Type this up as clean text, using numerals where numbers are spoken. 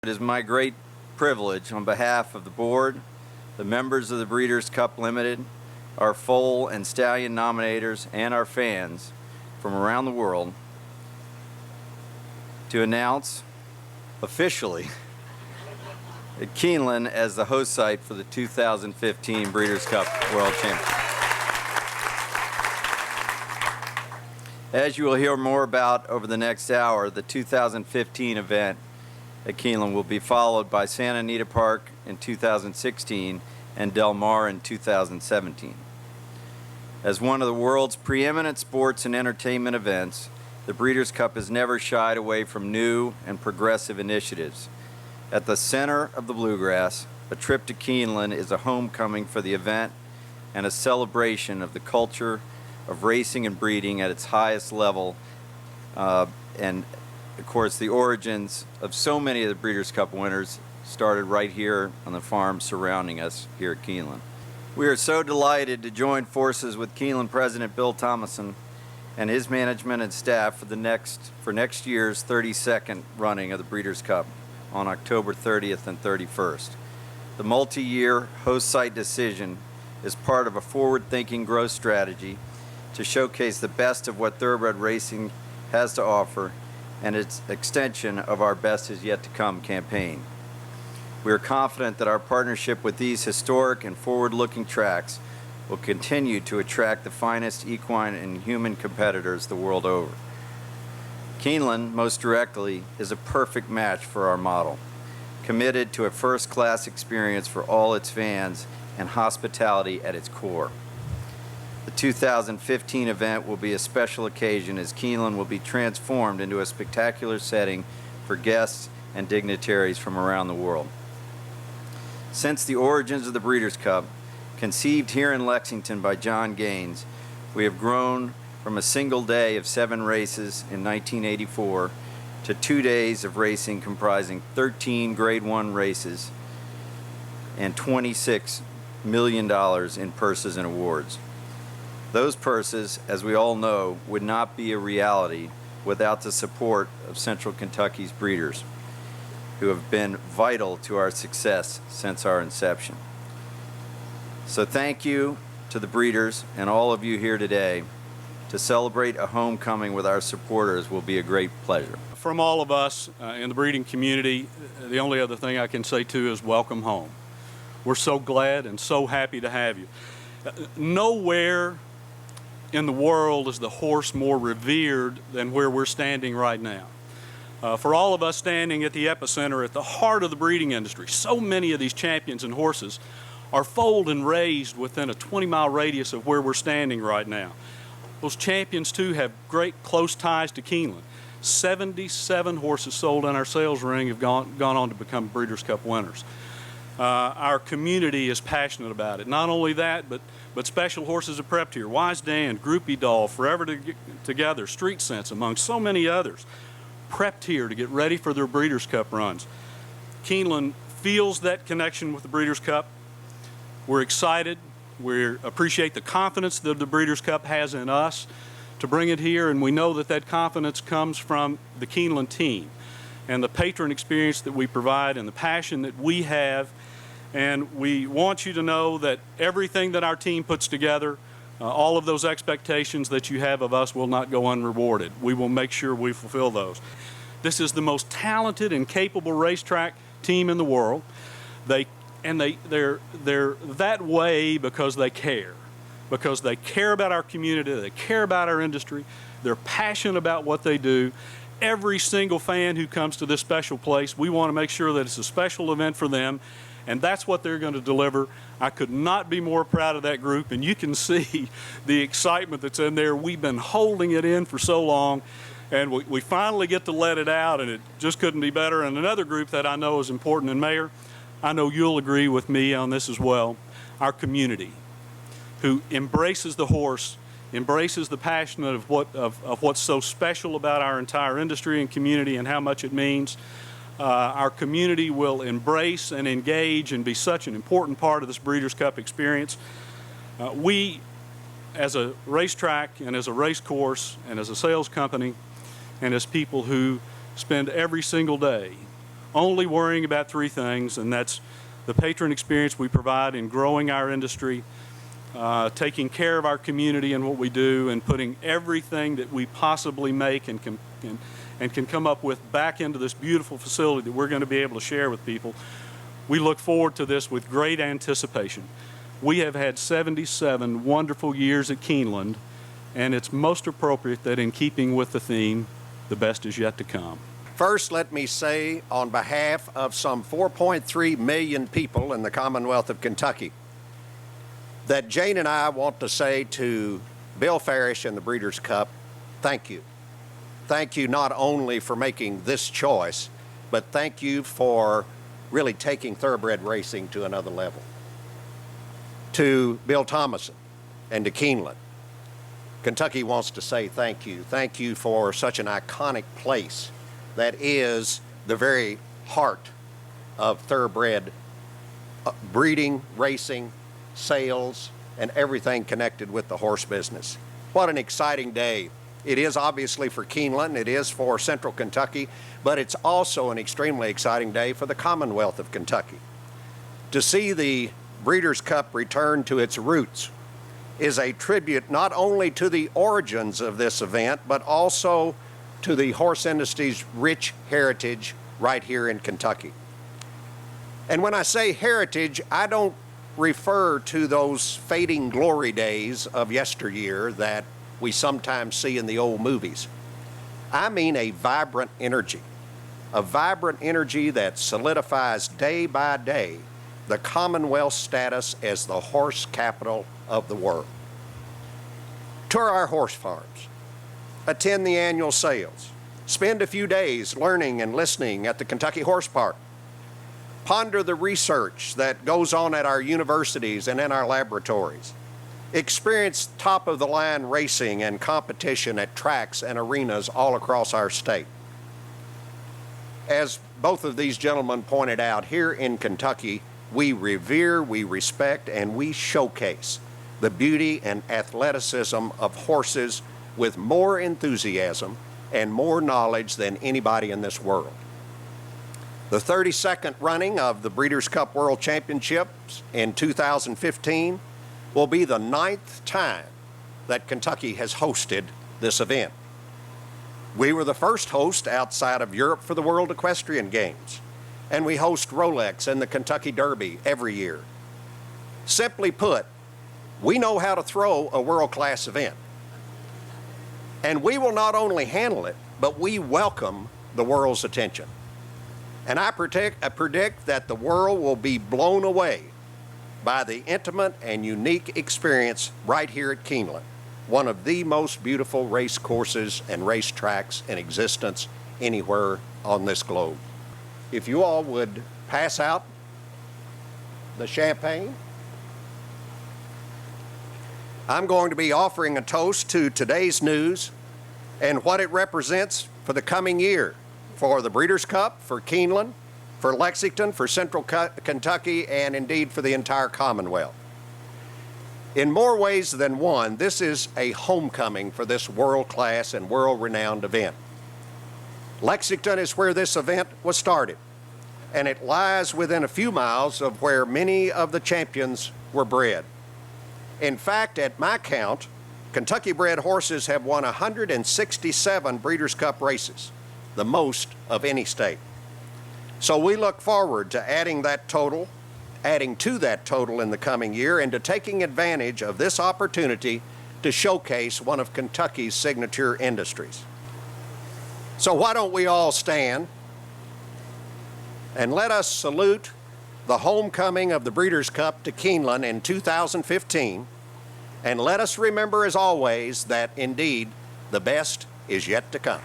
It is my great privilege on behalf of the board, the members of the Breeders' Cup Limited, our foal and stallion nominators, and our fans from around the world to announce officially Keeneland as the host site for the 2015 Breeders' Cup World Championship. As you will hear more about over the next hour, the 2015 event at Keeneland will be followed by Santa Anita Park in 2016 and Del Mar in 2017. As one of the world's preeminent sports and entertainment events, the Breeders' Cup has never shied away from new and progressive initiatives. At the center of the bluegrass, a trip to Keeneland is a homecoming for the event and a celebration of the culture of racing and breeding at its highest level, and of course the origins of so many of the Breeders' Cup winners started right here on the farm surrounding us here at Keeneland. We are so delighted to join forces with Keeneland President Bill Thomason and his management and staff for next year's 32nd running of the Breeders' Cup on October 30th and 31st. The multi-year host site decision is part of a forward-thinking growth strategy to showcase the best of what thoroughbred racing has to offer and its extension of our Best Is Yet to Come campaign. We are confident that our partnership with these historic and forward-looking tracks will continue to attract the finest equine and human competitors the world over. Keeneland, most directly, is a perfect match for our model, committed to a first-class experience for all its fans and hospitality at its core. The 2015 event will be a special occasion as Keeneland will be transformed into a spectacular setting for guests and dignitaries from around the world. Since the origins of the Breeders' Cup, conceived here in Lexington by John Gaines, we have grown from a single day of 7 races in 1984 to 2 days of racing comprising 13 Grade 1 races and $26 million in purses and awards. Those purses, as we all know, would not be a reality without the support of Central Kentucky's breeders, who have been vital to our success since our inception. So thank you to the breeders and all of you here today. To celebrate a homecoming with our supporters will be a great pleasure. From all of us in the breeding community, the only other thing I can say too is welcome home. We're so glad and so happy to have you. Nowhere in the world is the horse more revered than where we're standing right now. For all of us standing at the epicenter, at the heart of the breeding industry, so many of these champions and horses are foaled and raised within a 20-mile radius of where we're standing right now. Those champions too have great close ties to Keeneland. 77 horses sold in our sales ring have gone on to become Breeders' Cup winners. Our community is passionate about it. Not only that, but special horses are prepped here. Wise Dan, Groupie Doll, Forever Together, Street Sense, among so many others, prepped here to get ready for their Breeders' Cup runs. Keeneland feels that connection with the Breeders' Cup. We're excited. We appreciate the confidence that the Breeders' Cup has in us to bring it here, and we know that that confidence comes from the Keeneland team and the patron experience that we provide and the passion that we have. And we want you to know that everything that our team puts together, all of those expectations that you have of us will not go unrewarded. We will make sure we fulfill those. This is the most talented and capable racetrack team in the world. They're that way because they care about our community, they care about our industry, they're passionate about what they do. Every single fan who comes to this special place, we want to make sure that it's a special event for them, and that's what they're going to deliver. I could not be more proud of that group, and you can see the excitement that's in there. We've been holding it in for so long, and we finally get to let it out, and it just couldn't be better. And another group that I know is important, and Mayor, I know you'll agree with me on this as well, our community, who embraces the horse, embraces the passion of what's so special about our entire industry and community and how much it means. Our community will embrace and engage and be such an important part of this Breeders' Cup experience. We, as a racetrack and as a race course and as a sales company and as people who spend every single day only worrying about three things, and that's the patron experience we provide in growing our industry, taking care of our community and what we do, and putting everything that we possibly make and can come up with back into this beautiful facility that we're going to be able to share with people. We look forward to this with great anticipation. We have had 77 wonderful years at Keeneland, and it's most appropriate that, in keeping with the theme, the best is yet to come. First, let me say, on behalf of some 4.3 million people in the Commonwealth of Kentucky, that Jane and I want to say to Bill Farish and the Breeders' Cup, thank you. Thank you not only for making this choice, but thank you for really taking thoroughbred racing to another level. To Bill Thomason and to Keeneland, Kentucky wants to say thank you. Thank you for such an iconic place that is the very heart of thoroughbred breeding, racing, sales, and everything connected with the horse business. What an exciting day. It is obviously for Keeneland, it is for Central Kentucky, but it's also an extremely exciting day for the Commonwealth of Kentucky. To see the Breeders' Cup return to its roots is a tribute not only to the origins of this event, but also to the horse industry's rich heritage right here in Kentucky. And when I say heritage, I don't refer to those fading glory days of yesteryear that we sometimes see in the old movies. I mean a vibrant energy that solidifies day by day the Commonwealth status as the horse capital of the world. Tour our horse farms, attend the annual sales, spend a few days learning and listening at the Kentucky Horse Park, ponder the research that goes on at our universities and in our laboratories, experience top-of-the-line racing and competition at tracks and arenas all across our state. As both of these gentlemen pointed out, here in Kentucky, we revere, we respect, and we showcase the beauty and athleticism of horses with more enthusiasm and more knowledge than anybody in this world. The 32nd running of the Breeders' Cup World Championships in 2015 will be the 9th time that Kentucky has hosted this event. We were the first host outside of Europe for the World Equestrian Games, and we host Rolex and the Kentucky Derby every year. Simply put, we know how to throw a world-class event. And we will not only handle it, but we welcome the world's attention. And I predict that the world will be blown away by the intimate and unique experience right here at Keeneland, one of the most beautiful race courses and race tracks in existence anywhere on this globe. If you all would pass out the champagne, I'm going to be offering a toast to today's news and what it represents for the coming year, for the Breeders' Cup, for Keeneland, for Lexington, for Central Kentucky, and indeed for the entire Commonwealth. In more ways than one, this is a homecoming for this world-class and world-renowned event. Lexington is where this event was started, and it lies within a few miles of where many of the champions were bred. In fact, at my count, Kentucky-bred horses have won 167 Breeders' Cup races, the most of any state. So we look forward to adding to that total in the coming year, and to taking advantage of this opportunity to showcase one of Kentucky's signature industries. So why don't we all stand and let us salute the homecoming of the Breeders' Cup to Keeneland in 2015, and let us remember, as always, that indeed the best is yet to come.